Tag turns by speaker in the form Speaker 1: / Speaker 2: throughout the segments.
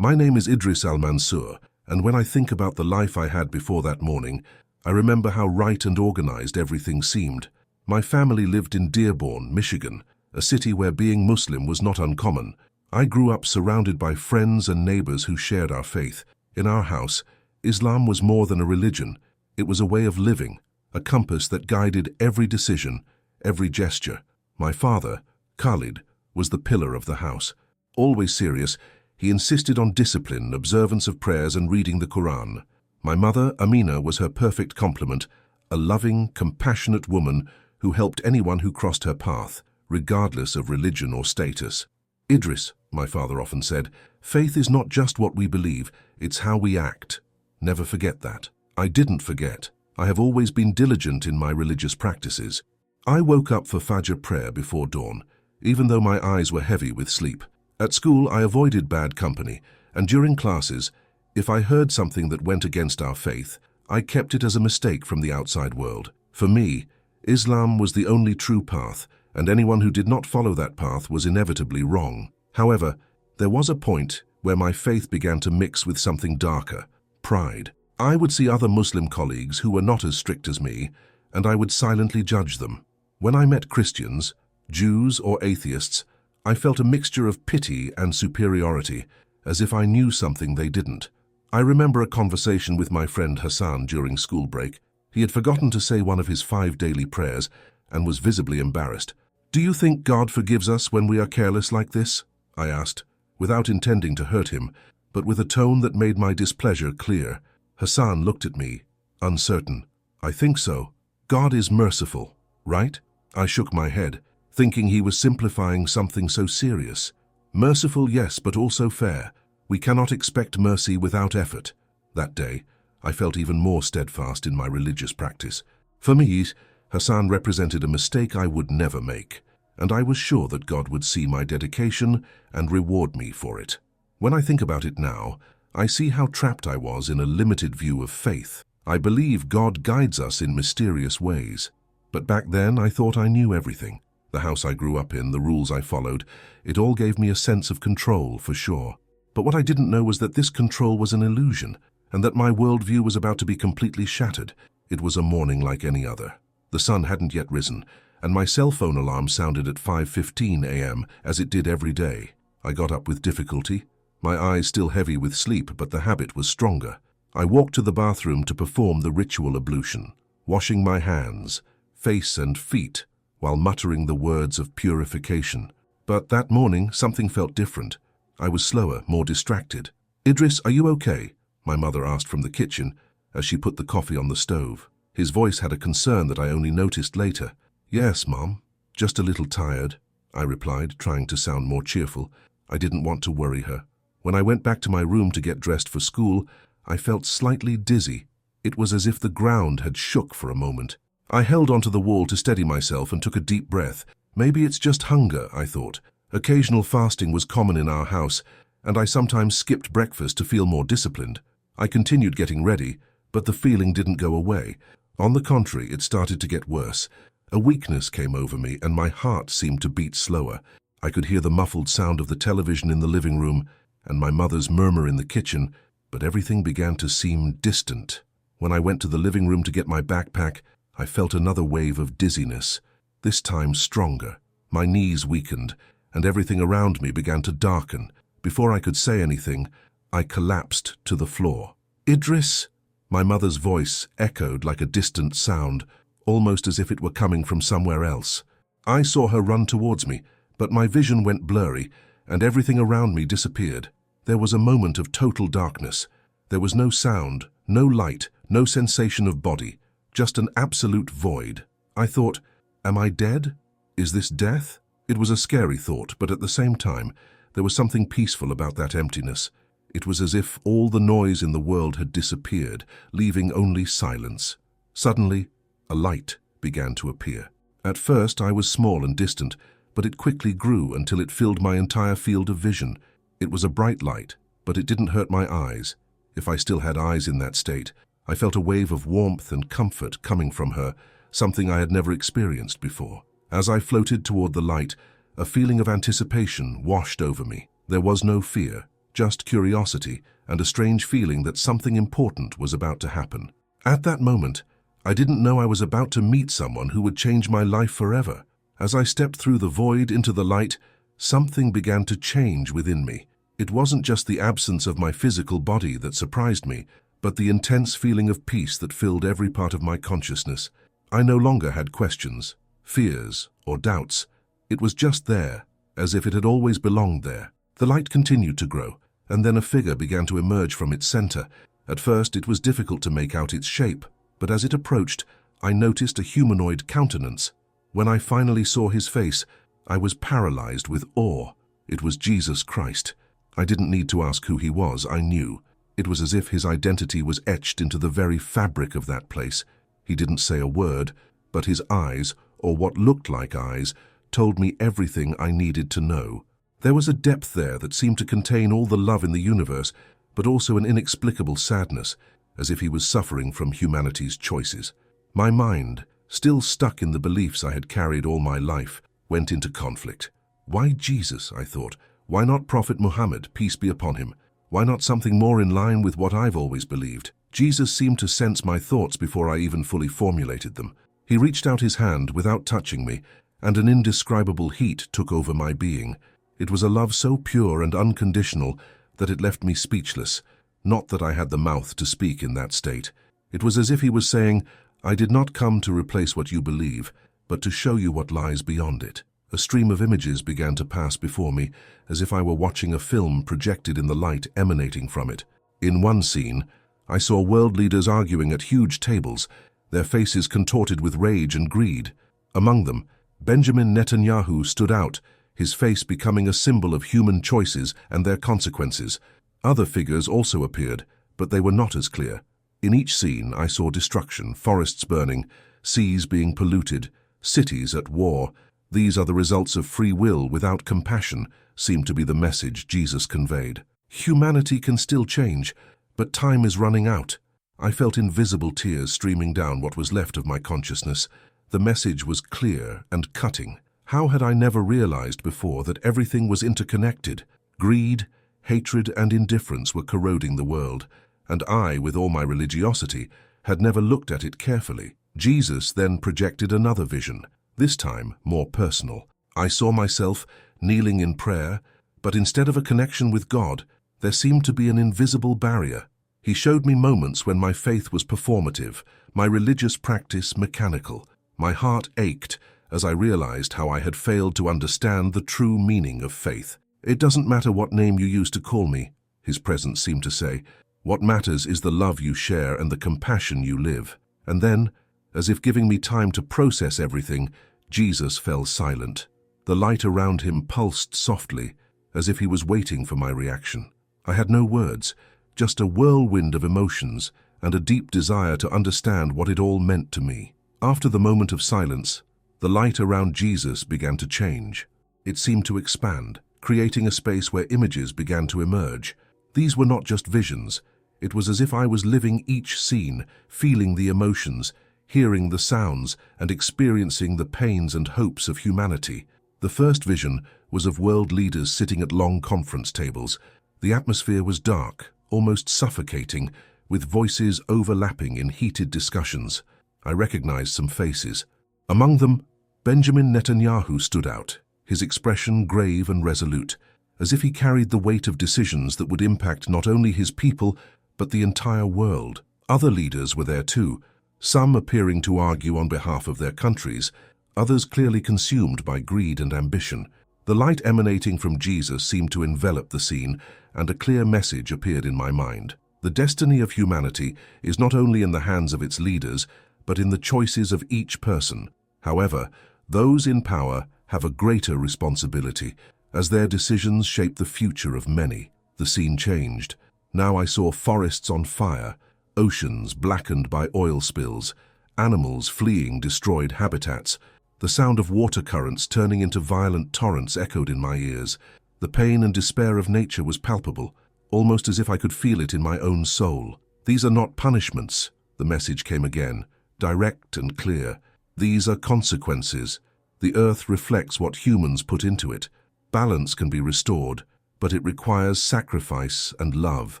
Speaker 1: My name is Idris Al-Mansur, and when I think about the life I had before that morning, I remember how right and organized everything seemed. My family lived in Dearborn, Michigan, a city where being Muslim was not uncommon. I grew up surrounded by friends and neighbors who shared our faith. In our house, Islam was more than a religion. It was a way of living, a compass that guided every decision, every gesture. My father, Khalid, was the pillar of the house. Always serious, he insisted on discipline, observance of prayers, and reading the Quran. My mother, Amina, was her perfect complement, a loving, compassionate woman who helped anyone who crossed her path, regardless of religion or status. Idris, my father often said, faith is not just what we believe, it's how we act. Never forget that. I didn't forget. I have always been diligent in my religious practices. I woke up for Fajr prayer before dawn, even though my eyes were heavy with sleep. At school, I avoided bad company, and during classes, if I heard something that went against our faith, I kept it as a mistake from the outside world. For me, Islam was the only true path, and anyone who did not follow that path was inevitably wrong. However, there was a point where my faith began to mix with something darker, pride. I would see other Muslim colleagues who were not as strict as me, and I would silently judge them. When I met Christians, Jews, or atheists, I felt a mixture of pity and superiority, as if I knew something they didn't. I remember a conversation with my friend Hassan during school break. He had forgotten to say one of his 5 daily prayers and was visibly embarrassed. "Do you think God forgives us when we are careless like this?" I asked, without intending to hurt him, but with a tone that made my displeasure clear. Hassan looked at me, uncertain. "I think so. God is merciful, right?" I shook my head, thinking he was simplifying something so serious. Merciful, yes, but also fair. We cannot expect mercy without effort. That day, I felt even more steadfast in my religious practice. For me, Hassan represented a mistake I would never make, and I was sure that God would see my dedication and reward me for it. When I think about it now, I see how trapped I was in a limited view of faith. I believe God guides us in mysterious ways. But back then, I thought I knew everything. The house I grew up in, the rules I followed, it all gave me a sense of control, for sure. But what I didn't know was that this control was an illusion, and that my worldview was about to be completely shattered. It was a morning like any other. The sun hadn't yet risen, and my cell phone alarm sounded at 5:15 a.m., as it did every day. I got up with difficulty, my eyes still heavy with sleep, but the habit was stronger. I walked to the bathroom to perform the ritual ablution, washing my hands, face and feet, while muttering the words of purification. But that morning, something felt different. I was slower, more distracted. "Idris, are you okay?" my mother asked from the kitchen as she put the coffee on the stove. His voice had a concern that I only noticed later. "Yes, Mom, just a little tired," I replied, trying to sound more cheerful. I didn't want to worry her. When I went back to my room to get dressed for school, I felt slightly dizzy. It was as if the ground had shook for a moment. I held onto the wall to steady myself and took a deep breath. Maybe it's just hunger, I thought. Occasional fasting was common in our house, and I sometimes skipped breakfast to feel more disciplined. I continued getting ready, but the feeling didn't go away. On the contrary, it started to get worse. A weakness came over me, and my heart seemed to beat slower. I could hear the muffled sound of the television in the living room and my mother's murmur in the kitchen, but everything began to seem distant. When I went to the living room to get my backpack, I felt another wave of dizziness, this time stronger. My knees weakened, and everything around me began to darken. Before I could say anything, I collapsed to the floor. "Idris!" My mother's voice echoed like a distant sound, almost as if it were coming from somewhere else. I saw her run towards me, but my vision went blurry, and everything around me disappeared. There was a moment of total darkness. There was no sound, no light, no sensation of body, just an absolute void. I thought, am I dead? Is this death? It was a scary thought, but at the same time, there was something peaceful about that emptiness. It was as if all the noise in the world had disappeared, leaving only silence. Suddenly, a light began to appear. At first, I was small and distant, but it quickly grew until it filled my entire field of vision. It was a bright light, but it didn't hurt my eyes. If I still had eyes in that state, I felt a wave of warmth and comfort coming from her, something I had never experienced before. As I floated toward the light, a feeling of anticipation washed over me. There was no fear, just curiosity and a strange feeling that something important was about to happen. At that moment, I didn't know I was about to meet someone who would change my life forever. As I stepped through the void into the light, something began to change within me. It wasn't just the absence of my physical body that surprised me, but the intense feeling of peace that filled every part of my consciousness. I no longer had questions, fears, or doubts. It was just there, as if it had always belonged there. The light continued to grow, and then a figure began to emerge from its center. At first, it was difficult to make out its shape, but as it approached, I noticed a humanoid countenance. When I finally saw his face, I was paralyzed with awe. It was Jesus Christ. I didn't need to ask who he was, I knew. It was as if his identity was etched into the very fabric of that place. He didn't say a word, but his eyes, or what looked like eyes, told me everything I needed to know. There was a depth there that seemed to contain all the love in the universe, but also an inexplicable sadness, as if he was suffering from humanity's choices. My mind, still stuck in the beliefs I had carried all my life, went into conflict. Why Jesus, I thought? Why not Prophet Muhammad, peace be upon him? Why not something more in line with what I've always believed? Jesus seemed to sense my thoughts before I even fully formulated them. He reached out his hand without touching me, and an indescribable heat took over my being. It was a love so pure and unconditional that it left me speechless. Not that I had the mouth to speak in that state. It was as if he was saying, I did not come to replace what you believe, but to show you what lies beyond it. A stream of images began to pass before me, as if I were watching a film projected in the light emanating from it. In one scene, I saw world leaders arguing at huge tables, their faces contorted with rage and greed. Among them, Benjamin Netanyahu stood out, his face becoming a symbol of human choices and their consequences. Other figures also appeared, but they were not as clear. In each scene, I saw destruction, forests burning, seas being polluted, cities at war. These are the results of free will without compassion, seemed to be the message Jesus conveyed. Humanity can still change, but time is running out. I felt invisible tears streaming down what was left of my consciousness. The message was clear and cutting. How had I never realized before that everything was interconnected? Greed, hatred, and indifference were corroding the world, and I, with all my religiosity, had never looked at it carefully. Jesus then projected another vision, this time more personal. I saw myself kneeling in prayer, but instead of a connection with God, there seemed to be an invisible barrier. He showed me moments when my faith was performative, my religious practice mechanical. My heart ached as I realized how I had failed to understand the true meaning of faith. It doesn't matter what name you use to call me, his presence seemed to say. What matters is the love you share and the compassion you live. And then, as if giving me time to process everything, Jesus fell silent. The light around him pulsed softly, as if he was waiting for my reaction. I had no words, just a whirlwind of emotions and a deep desire to understand what it all meant to me. After the moment of silence, the light around Jesus began to change. It seemed to expand, creating a space where images began to emerge. These were not just visions. It was as if I was living each scene, feeling the emotions, hearing the sounds, and experiencing the pains and hopes of humanity. The first vision was of world leaders sitting at long conference tables. The atmosphere was dark, almost suffocating, with voices overlapping in heated discussions. I recognized some faces. Among them, Benjamin Netanyahu stood out, his expression grave and resolute, as if he carried the weight of decisions that would impact not only his people, but the entire world. Other leaders were there too, some appearing to argue on behalf of their countries, others clearly consumed by greed and ambition. The light emanating from Jesus seemed to envelop the scene, and a clear message appeared in my mind. The destiny of humanity is not only in the hands of its leaders, but in the choices of each person. However, those in power have a greater responsibility, as their decisions shape the future of many. The scene changed. Now I saw forests on fire, oceans blackened by oil spills, animals fleeing destroyed habitats. The sound of water currents turning into violent torrents echoed in my ears. The pain and despair of nature was palpable, almost as if I could feel it in my own soul. These are not punishments, the message came again, direct and clear. These are consequences. The earth reflects what humans put into it. Balance can be restored, but it requires sacrifice and love.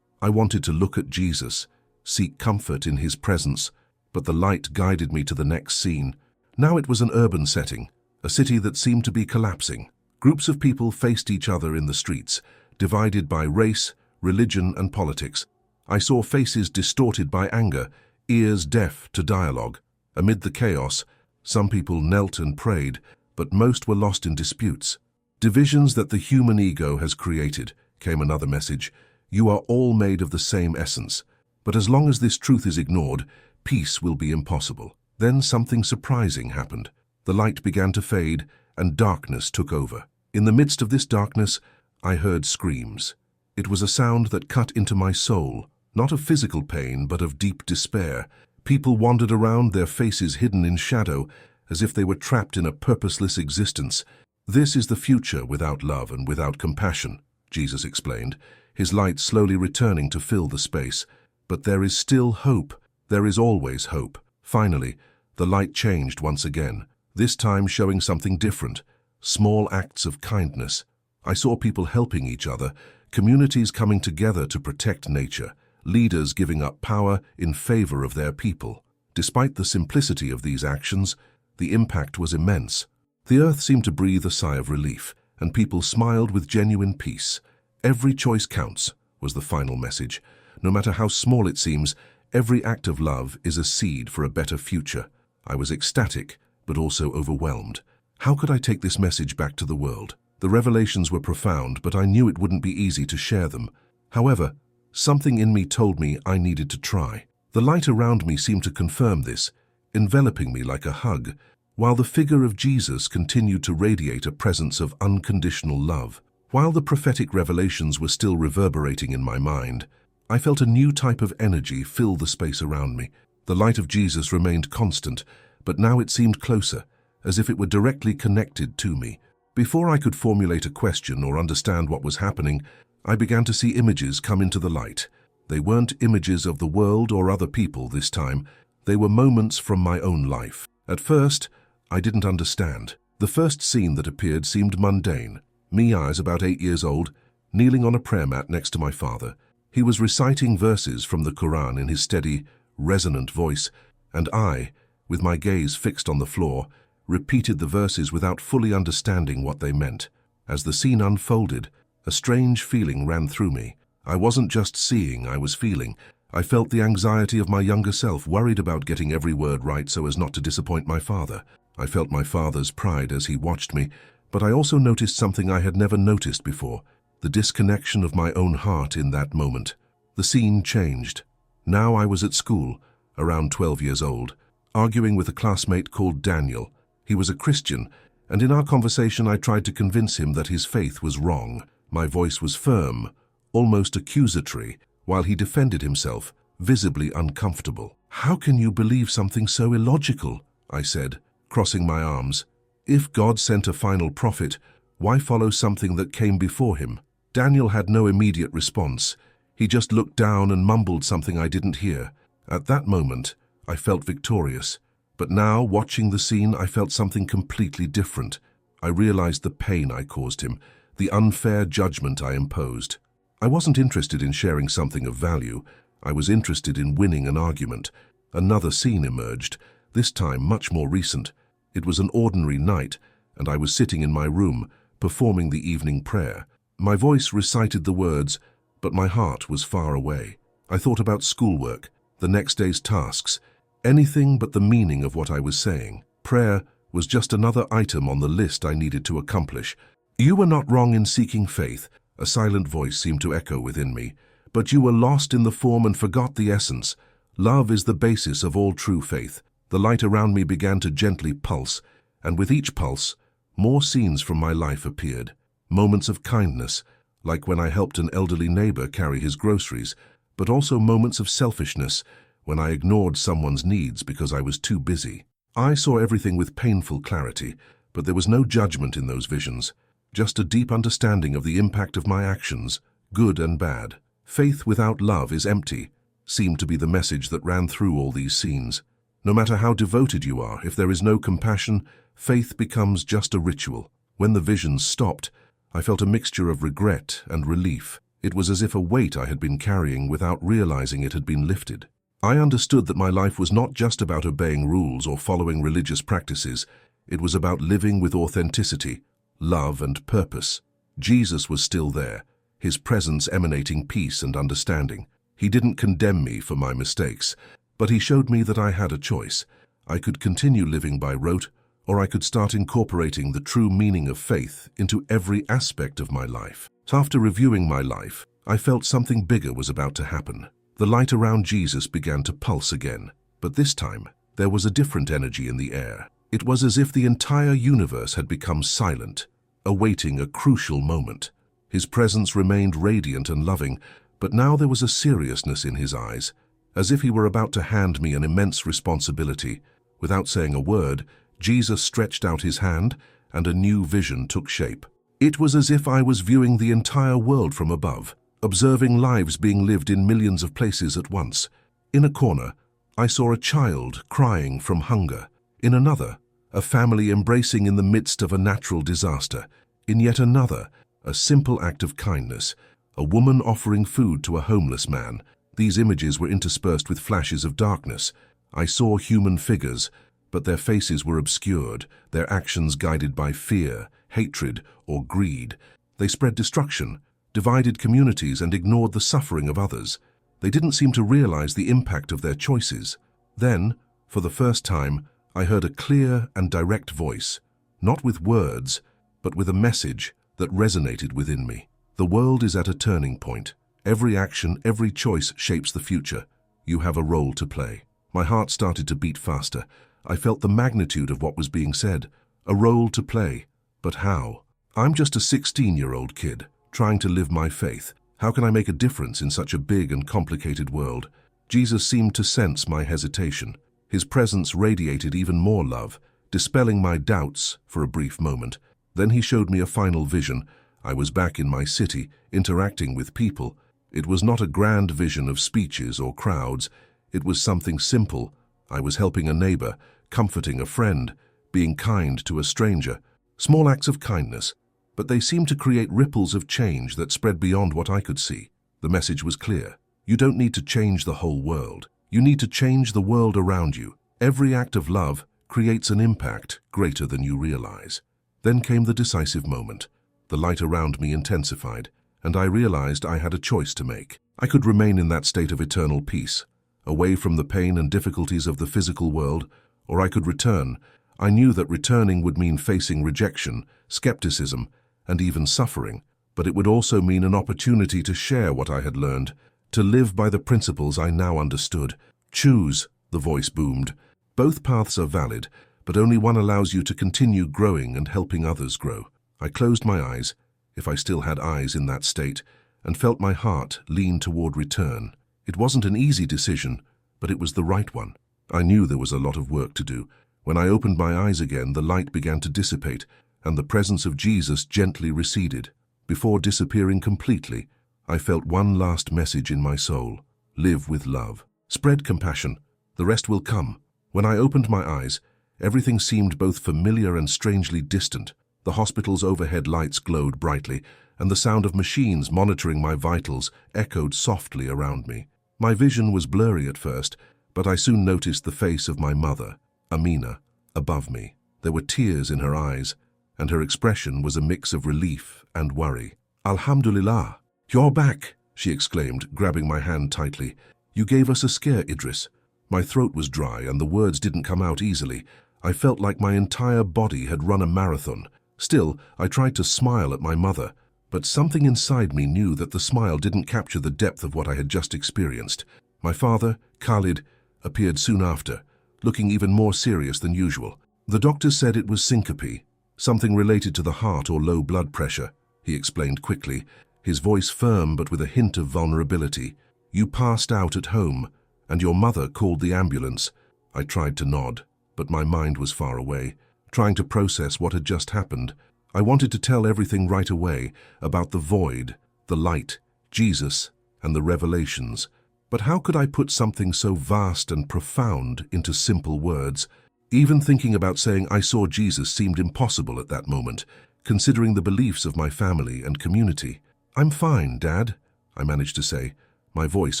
Speaker 1: I wanted to look at Jesus, seek comfort in his presence, but the light guided me to the next scene. Now it was an urban setting, a city that seemed to be collapsing. Groups of people faced each other in the streets, divided by race, religion, and politics. I saw faces distorted by anger, ears deaf to dialogue. Amid the chaos, some people knelt and prayed, but most were lost in disputes. Divisions that the human ego has created, came another message. You are all made of the same essence. But as long as this truth is ignored, peace will be impossible. Then something surprising happened. The light began to fade, and darkness took over. In the midst of this darkness, I heard screams. It was a sound that cut into my soul, not of physical pain, but of deep despair. People wandered around, their faces hidden in shadow, as if they were trapped in a purposeless existence. This is the future without love and without compassion, Jesus explained, his light slowly returning to fill the space. But there is still hope. There is always hope. Finally, the light changed once again, this time showing something different. Small acts of kindness. I saw people helping each other, communities coming together to protect nature, leaders giving up power in favor of their people. Despite the simplicity of these actions, the impact was immense. The earth seemed to breathe a sigh of relief, and people smiled with genuine peace. Every choice counts, was the final message. No matter how small it seems, every act of love is a seed for a better future. I was ecstatic, but also overwhelmed. How could I take this message back to the world? The revelations were profound, but I knew it wouldn't be easy to share them. However, something in me told me I needed to try. The light around me seemed to confirm this, enveloping me like a hug, while the figure of Jesus continued to radiate a presence of unconditional love. While the prophetic revelations were still reverberating in my mind, I felt a new type of energy fill the space around me. The light of Jesus remained constant, but now it seemed closer, as if it were directly connected to me. Before I could formulate a question or understand what was happening, I began to see images come into the light. They weren't images of the world or other people this time. They were moments from my own life. At first, I didn't understand. The first scene that appeared seemed mundane. Me, I was about 8 years old, kneeling on a prayer mat next to my father. He was reciting verses from the Quran in his steady, resonant voice, and I, with my gaze fixed on the floor, repeated the verses without fully understanding what they meant. As the scene unfolded, a strange feeling ran through me. I wasn't just seeing, I was feeling. I felt the anxiety of my younger self, worried about getting every word right so as not to disappoint my father. I felt my father's pride as he watched me, but I also noticed something I had never noticed before, the disconnection of my own heart in that moment. The scene changed. Now I was at school, around 12 years old, arguing with a classmate called Daniel. He was a Christian, and in our conversation I tried to convince him that his faith was wrong. My voice was firm, almost accusatory, while he defended himself, visibly uncomfortable. "How can you believe something so illogical?" I said, crossing my arms. "If God sent a final prophet, why follow something that came before him?" Daniel had no immediate response. He just looked down and mumbled something I didn't hear. At that moment, I felt victorious. But now, watching the scene, I felt something completely different. I realized the pain I caused him, the unfair judgment I imposed. I wasn't interested in sharing something of value. I was interested in winning an argument. Another scene emerged, this time much more recent. It was an ordinary night, and I was sitting in my room, performing the evening prayer. My voice recited the words, but my heart was far away. I thought about schoolwork, the next day's tasks, anything but the meaning of what I was saying. Prayer was just another item on the list I needed to accomplish. "You were not wrong in seeking faith," a silent voice seemed to echo within me, "but you were lost in the form and forgot the essence. Love is the basis of all true faith." The light around me began to gently pulse, and with each pulse, more scenes from my life appeared. Moments of kindness, like when I helped an elderly neighbor carry his groceries, but also moments of selfishness, when I ignored someone's needs because I was too busy. I saw everything with painful clarity, but there was no judgment in those visions, just a deep understanding of the impact of my actions, good and bad. "Faith without love is empty," seemed to be the message that ran through all these scenes. No matter how devoted you are, if there is no compassion, faith becomes just a ritual. When the visions stopped, I felt a mixture of regret and relief. It was as if a weight I had been carrying without realizing it had been lifted. I understood that my life was not just about obeying rules or following religious practices. It was about living with authenticity, love, and purpose. Jesus was still there, his presence emanating peace and understanding. He didn't condemn me for my mistakes, but he showed me that I had a choice. I could continue living by rote, or I could start incorporating the true meaning of faith into every aspect of my life. After reviewing my life, I felt something bigger was about to happen. The light around Jesus began to pulse again, but this time, there was a different energy in the air. It was as if the entire universe had become silent, awaiting a crucial moment. His presence remained radiant and loving, but now there was a seriousness in his eyes, as if he were about to hand me an immense responsibility. Without saying a word, Jesus stretched out his hand, and a new vision took shape. It was as if I was viewing the entire world from above, observing lives being lived in millions of places at once. In a corner, I saw a child crying from hunger. In another, a family embracing in the midst of a natural disaster. In yet another, a simple act of kindness, a woman offering food to a homeless man. These images were interspersed with flashes of darkness. I saw human figures, but their faces were obscured, their actions guided by fear, hatred, or greed. They spread destruction, divided communities, and ignored the suffering of others. They didn't seem to realize the impact of their choices. Then, for the first time, I heard a clear and direct voice, not with words, but with a message that resonated within me. The world is at a turning point. Every action, every choice shapes the future. You have a role to play. My heart started to beat faster. I felt the magnitude of what was being said. A role to play. But how? I'm just a 16-year-old kid, trying to live my faith. How can I make a difference in such a big and complicated world? Jesus seemed to sense my hesitation. His presence radiated even more love, dispelling my doubts for a brief moment. Then he showed me a final vision. I was back in my city, interacting with people. It was not a grand vision of speeches or crowds. It was something simple. I was helping a neighbor, comforting a friend, being kind to a stranger. Small acts of kindness, but they seemed to create ripples of change that spread beyond what I could see. The message was clear. You don't need to change the whole world. You need to change the world around you. Every act of love creates an impact greater than you realize. Then came the decisive moment. The light around me intensified, and I realized I had a choice to make. I could remain in that state of eternal peace, away from the pain and difficulties of the physical world, or I could return. I knew that returning would mean facing rejection, skepticism, and even suffering, but it would also mean an opportunity to share what I had learned, to live by the principles I now understood. Choose, the voice boomed. Both paths are valid, but only one allows you to continue growing and helping others grow. I closed my eyes, if I still had eyes in that state, and felt my heart lean toward return. It wasn't an easy decision, but it was the right one. I knew there was a lot of work to do. When I opened my eyes again, the light began to dissipate, and the presence of Jesus gently receded. Before disappearing completely, I felt one last message in my soul. Live with love. Spread compassion. The rest will come. When I opened my eyes, everything seemed both familiar and strangely distant. The hospital's overhead lights glowed brightly, and the sound of machines monitoring my vitals echoed softly around me. My vision was blurry at first, but I soon noticed the face of my mother, Amina, above me. There were tears in her eyes, and her expression was a mix of relief and worry. "Alhamdulillah, you're back," she exclaimed, grabbing my hand tightly. "You gave us a scare, Idris." My throat was dry, and the words didn't come out easily. I felt like my entire body had run a marathon. Still, I tried to smile at my mother, but something inside me knew that the smile didn't capture the depth of what I had just experienced. My father, Khalid, appeared soon after, looking even more serious than usual. The doctors said it was syncope, something related to the heart or low blood pressure, he explained quickly, his voice firm but with a hint of vulnerability. "You passed out at home, and your mother called the ambulance." I tried to nod, but my mind was far away, trying to process what had just happened. I wanted to tell everything right away about the void, the light, Jesus, and the revelations. But how could I put something so vast and profound into simple words? Even thinking about saying I saw Jesus seemed impossible at that moment. considering the beliefs of my family and community. "I'm fine, Dad," I managed to say, my voice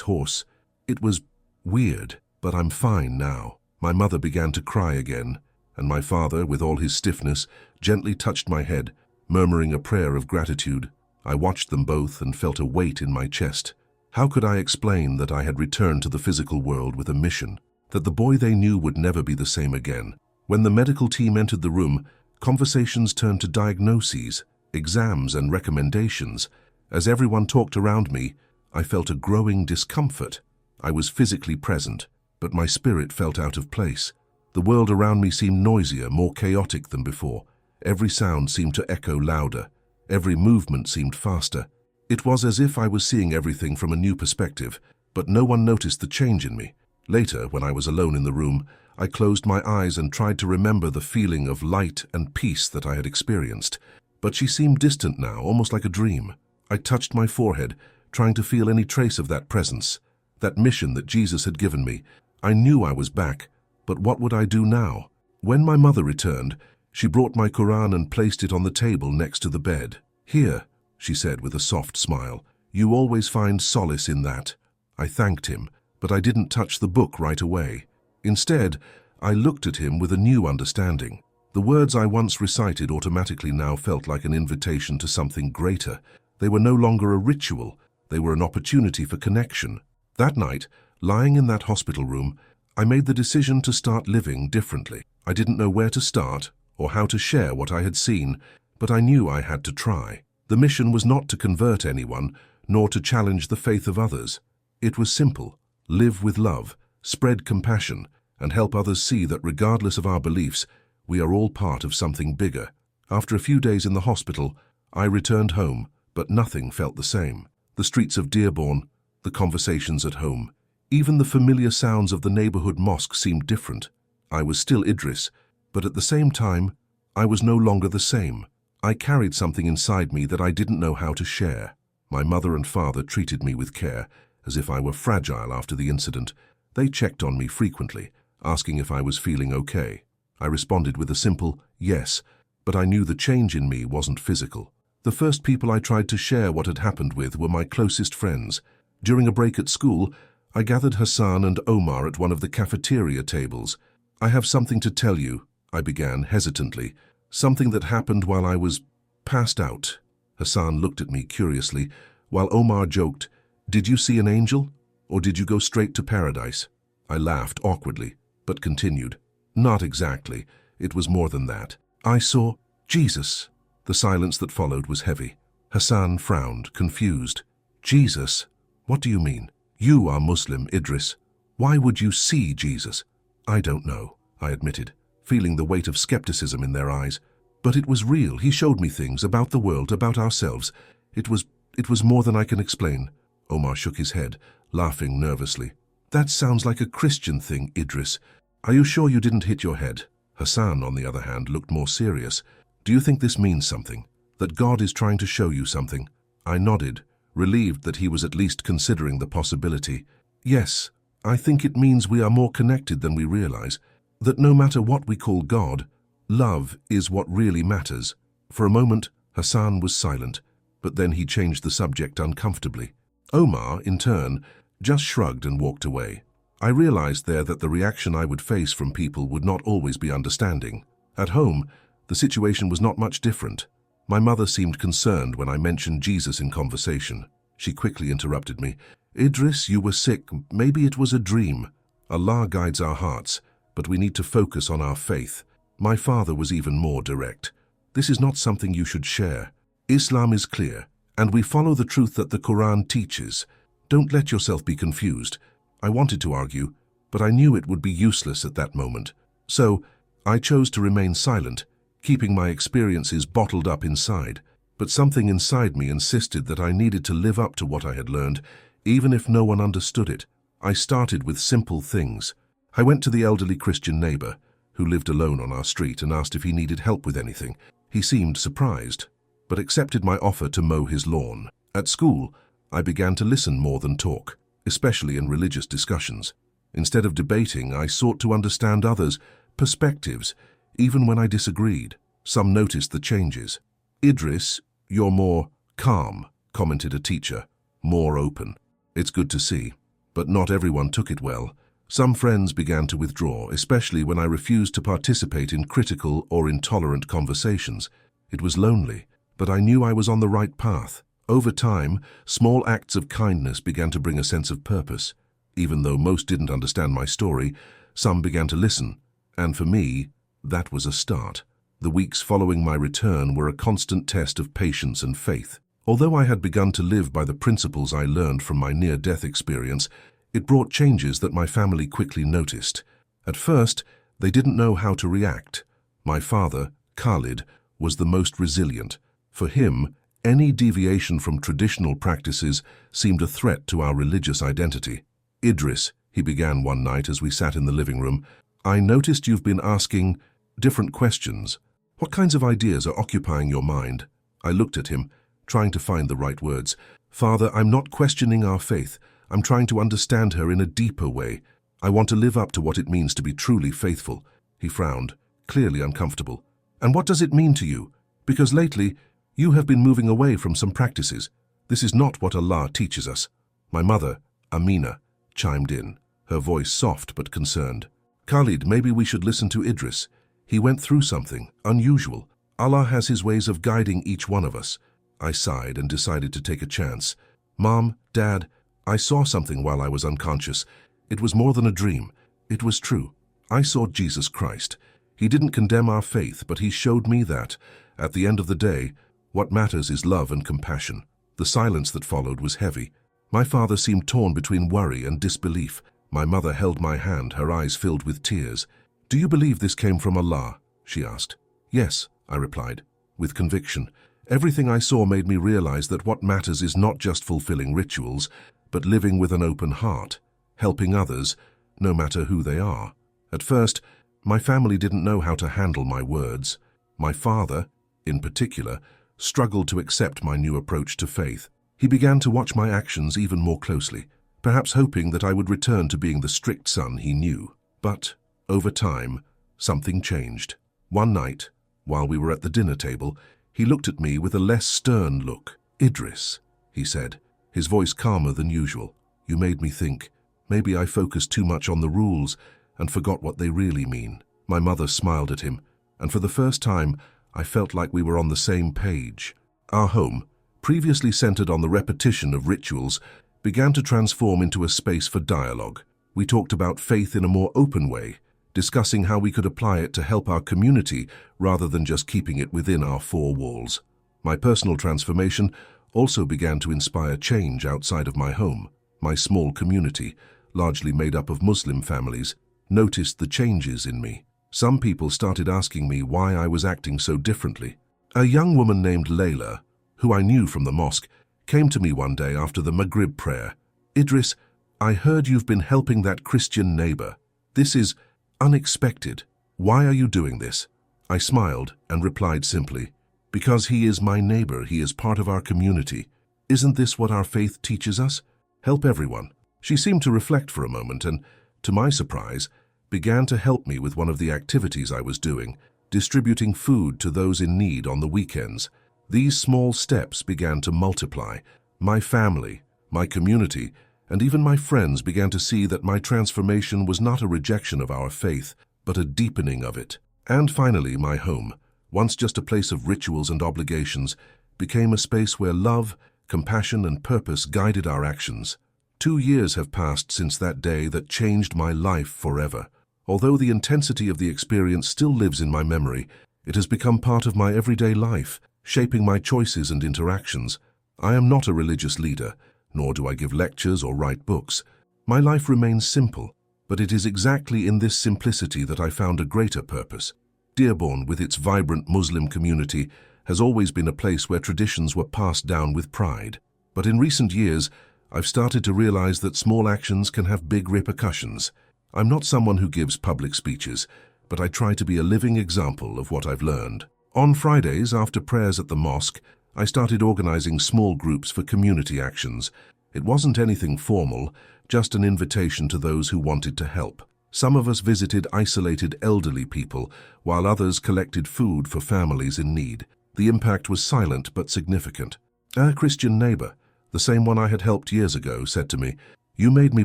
Speaker 1: hoarse. It was weird, but I'm fine now. My mother began to cry again, and my father, with all his stiffness, gently touched my head, murmuring a prayer of gratitude. I watched them both and felt a weight in my chest. How could I explain that I had returned to the physical world with a mission, that the boy they knew would never be the same again? When the medical team entered the room, conversations turned to diagnoses, exams, and recommendations. As everyone talked around me, I felt a growing discomfort. I was physically present, but my spirit felt out of place. The world around me seemed noisier, more chaotic than before. Every sound seemed to echo louder. Every movement seemed faster. It was as if I was seeing everything from a new perspective, but no one noticed the change in me. Later, when I was alone in the room, I closed my eyes and tried to remember the feeling of light and peace that I had experienced. But she seemed distant now, almost like a dream. I touched my forehead, trying to feel any trace of that presence, that mission that Jesus had given me. I knew I was back, but what would I do now? When my mother returned, she brought my Quran and placed it on the table next to the bed. "Here," she said with a soft smile, "you always find solace in that." I thanked him, but I didn't touch the book right away. Instead, I looked at him with a new understanding. The words I once recited automatically now felt like an invitation to something greater. They were no longer a ritual, they were an opportunity for connection. That night, lying in that hospital room, I made the decision to start living differently. I didn't know where to start or how to share what I had seen, but I knew I had to try. The mission was not to convert anyone, nor to challenge the faith of others. It was simple: live with love, spread compassion, and help others see that regardless of our beliefs, we are all part of something bigger. After a few days in the hospital, I returned home, but nothing felt the same. The streets of Dearborn, the conversations at home, even the familiar sounds of the neighborhood mosque seemed different. I was still Idris, but at the same time, I was no longer the same. I carried something inside me that I didn't know how to share. My mother and father treated me with care, as if I were fragile after the incident. They checked on me frequently, asking if I was feeling okay. I responded with a simple yes, but I knew the change in me wasn't physical. The first people I tried to share what had happened with were my closest friends. During a break at school, I gathered Hassan and Omar at one of the cafeteria tables. "I have something to tell you," I began hesitantly. "Something that happened while I was passed out." Hassan looked at me curiously, while Omar joked, "Did you see an angel? Or did you go straight to paradise?" I laughed awkwardly, but continued, "Not exactly. It was more than that. I saw Jesus." The silence that followed was heavy. Hassan frowned, confused. "Jesus? What do you mean? You are Muslim, Idris. Why would you see Jesus?" "I don't know," I admitted, feeling the weight of skepticism in their eyes. "But it was real. He showed me things about the world, about ourselves. It was more than I can explain." Omar shook his head, laughing nervously. "That sounds like a Christian thing, Idris. Are you sure you didn't hit your head?" Hassan, on the other hand, looked more serious. "Do you think this means something? That God is trying to show you something?" I nodded, relieved that he was at least considering the possibility. "Yes, I think it means we are more connected than we realize. That no matter what we call God, love is what really matters." For a moment, Hassan was silent, but then he changed the subject uncomfortably. Omar, in turn, just shrugged and walked away. I realized there that the reaction I would face from people would not always be understanding. At home, the situation was not much different. My mother seemed concerned when I mentioned Jesus in conversation. She quickly interrupted me. "Idris, you were sick. Maybe it was a dream. Allah guides our hearts, but we need to focus on our faith." My father was even more direct. "This is not something you should share. Islam is clear, and we follow the truth that the Quran teaches. Don't let yourself be confused." I wanted to argue, but I knew it would be useless at that moment. So, I chose to remain silent, keeping my experiences bottled up inside. But something inside me insisted that I needed to live up to what I had learned, even if no one understood it. I started with simple things. I went to the elderly Christian neighbor, who lived alone on our street, and asked if he needed help with anything. He seemed surprised, but accepted my offer to mow his lawn. At school, I began to listen more than talk, especially in religious discussions. Instead of debating, I sought to understand others' perspectives, even when I disagreed. Some noticed the changes. "Idris, you're more calm," commented a teacher, "more open." It's good to see, but not everyone took it well. Some friends began to withdraw, especially when I refused to participate in critical or intolerant conversations. It was lonely, but I knew I was on the right path. Over time, small acts of kindness began to bring a sense of purpose. Even though most didn't understand my story, some began to listen, and for me, that was a start. The weeks following my return were a constant test of patience and faith. Although I had begun to live by the principles I learned from my near-death experience, it brought changes that my family quickly noticed. At first, they didn't know how to react. My father, Khalid, was the most resilient. For him, any deviation from traditional practices seemed a threat to our religious identity. "Idris," he began one night as we sat in the living room, "I noticed you've been asking different questions. What kinds of ideas are occupying your mind?" I looked at him, trying to find the right words. "Father, I'm not questioning our faith. I'm trying to understand her in a deeper way. I want to live up to what it means to be truly faithful." He frowned, clearly uncomfortable. "And what does it mean to you? Because lately, you have been moving away from some practices. This is not what Allah teaches us." My mother, Amina, chimed in, her voice soft but concerned. "Khalid, maybe we should listen to Idris. He went through something unusual. Allah has his ways of guiding each one of us." I sighed and decided to take a chance. "Mom, Dad, I saw something while I was unconscious. It was more than a dream. It was true. I saw Jesus Christ. He didn't condemn our faith, but he showed me that, at the end of the day, what matters is love and compassion." The silence that followed was heavy. My father seemed torn between worry and disbelief. My mother held my hand, her eyes filled with tears. "Do you believe this came from Allah?" she asked. "Yes," I replied, with conviction. Everything I saw made me realize that what matters is not just fulfilling rituals, but living with an open heart, helping others, no matter who they are. At first, my family didn't know how to handle my words. My father, in particular, struggled to accept my new approach to faith. He began to watch my actions even more closely, perhaps hoping that I would return to being the strict son he knew. But, over time, something changed. One night, while we were at the dinner table, he looked at me with a less stern look. "Idris," he said, his voice calmer than usual, "you made me think. Maybe I focused too much on the rules and forgot what they really mean." My mother smiled at him, and for the first time, I felt like we were on the same page. Our home, previously centered on the repetition of rituals, began to transform into a space for dialogue. We talked about faith in a more open way, discussing how we could apply it to help our community rather than just keeping it within our four walls. My personal transformation also began to inspire change outside of my home. My small community, largely made up of Muslim families, noticed the changes in me. Some people started asking me why I was acting so differently. A young woman named Layla, who I knew from the mosque, came to me one day after the Maghrib prayer. "Idris, I heard you've been helping that Christian neighbor. This is unexpected. Why are you doing this?" I smiled and replied simply, "Because he is my neighbor, he is part of our community. Isn't this what our faith teaches us? Help everyone." She seemed to reflect for a moment and, to my surprise, began to help me with one of the activities I was doing, distributing food to those in need on the weekends. These small steps began to multiply. My family, my community, and even my friends began to see that my transformation was not a rejection of our faith, but a deepening of it. And finally, my home, once just a place of rituals and obligations, became a space where love, compassion, and purpose guided our actions. 2 years have passed since that day that changed my life forever. Although the intensity of the experience still lives in my memory, it has become part of my everyday life, shaping my choices and interactions. I am not a religious leader, nor do I give lectures or write books. My life remains simple, but it is exactly in this simplicity that I found a greater purpose. Dearborn, with its vibrant Muslim community, has always been a place where traditions were passed down with pride. But in recent years, I've started to realize that small actions can have big repercussions. I'm not someone who gives public speeches, but I try to be a living example of what I've learned. On Fridays, after prayers at the mosque, I started organizing small groups for community actions. It wasn't anything formal, just an invitation to those who wanted to help. Some of us visited isolated elderly people, while others collected food for families in need. The impact was silent but significant. A Christian neighbor, the same one I had helped years ago, said to me, "You made me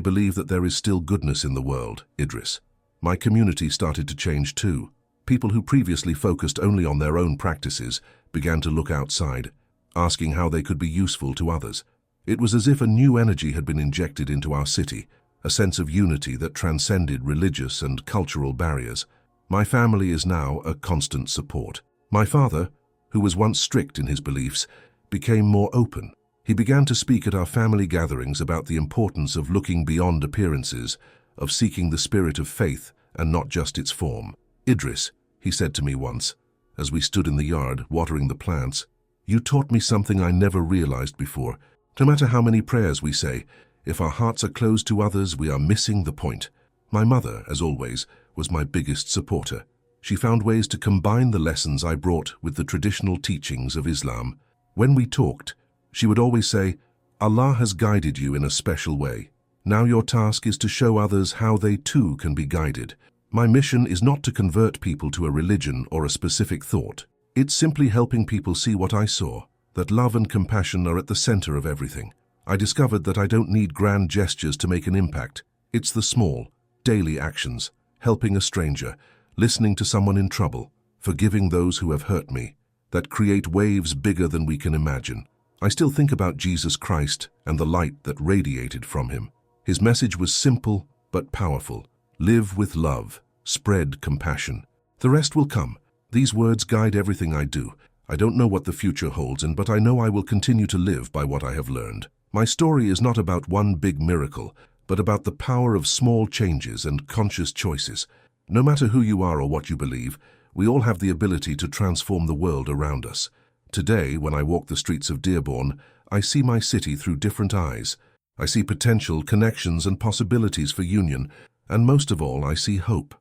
Speaker 1: believe that there is still goodness in the world, Idris." My community started to change too. People who previously focused only on their own practices began to look outside, asking how they could be useful to others. It was as if a new energy had been injected into our city, a sense of unity that transcended religious and cultural barriers. My family is now a constant support. My father, who was once strict in his beliefs, became more open. He began to speak at our family gatherings about the importance of looking beyond appearances, of seeking the spirit of faith and not just its form. "Idris," he said to me once, as we stood in the yard watering the plants, "you taught me something I never realized before. No matter how many prayers we say, if our hearts are closed to others, we are missing the point." My mother, as always, was my biggest supporter. She found ways to combine the lessons I brought with the traditional teachings of Islam. When we talked, she would always say, "Allah has guided you in a special way. Now your task is to show others how they too can be guided." My mission is not to convert people to a religion or a specific thought. It's simply helping people see what I saw, that love and compassion are at the center of everything. I discovered that I don't need grand gestures to make an impact. It's the small, daily actions, helping a stranger, listening to someone in trouble, forgiving those who have hurt me, that create waves bigger than we can imagine. I still think about Jesus Christ and the light that radiated from him. His message was simple but powerful. Live with love, spread compassion. The rest will come. These words guide everything I do. I don't know what the future holds, but I know I will continue to live by what I have learned. My story is not about one big miracle, but about the power of small changes and conscious choices. No matter who you are or what you believe, we all have the ability to transform the world around us. Today, when I walk the streets of Dearborn, I see my city through different eyes. I see potential, connections, and possibilities for union, and most of all, I see hope.